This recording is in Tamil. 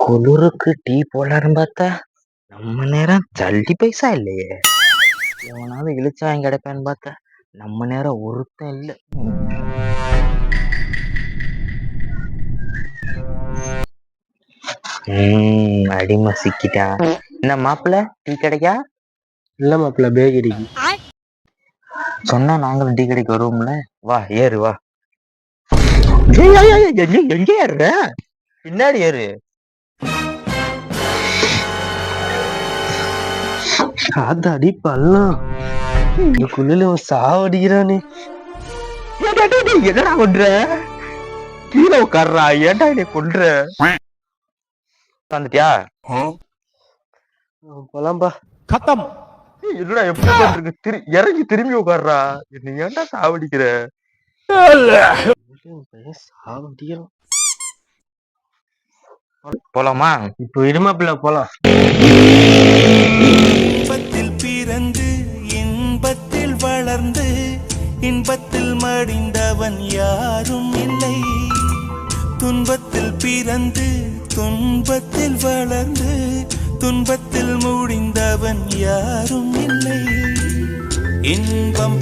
குளிருக்கு டீ போடலான்னு பார்த்தா நம்ம நேரம் தள்ளி பைசா இல்லையே. எவனாவது இழிச்சா வாங்கி கிடைப்பான்னு பார்த்தா நம்ம நேரம் ஒருத்தன் இல்லை. அடிமை சிக்கிட்டான். என்ன மாப்பிள்ள டீ கிடைக்கா? இல்ல மாப்பிள்ள பேக்கரிக்கு. சொன்னா நாங்களும் டீ கடைக்கு வருவோம்ல. வா ஏறு வா. எங்க ஏறுற? பின்னாடி ஏறு. அடி பள்ளம் இதுக்குள்ள சாவடிக்கிறானே. என்னடா பண்ற? கீழே உட்கார்றா. ஏன்டா என்னை கொன்ற? வந்துட்டியா? போலாம்பா. खत्म. என்னடா எப்படி இருக்கு? இறங்கி திரும்பி உட்கார்றா. என்ன ஏன்டா சாவடிக்கிற? சாவடிக்கிறோம். போலாமா? இப்போ இருமாப்பிள்ள போலாம். இன்பத்தில் பிறந்து இன்பத்தில் வளர்ந்து இன்பத்தில் மடிந்தவன் யாரும் இல்லை. துன்பத்தில் பிறந்து துன்பத்தில் வளர்ந்து துன்பத்தில் முடிந்தவன் யாரும் இல்லை. இன்பம்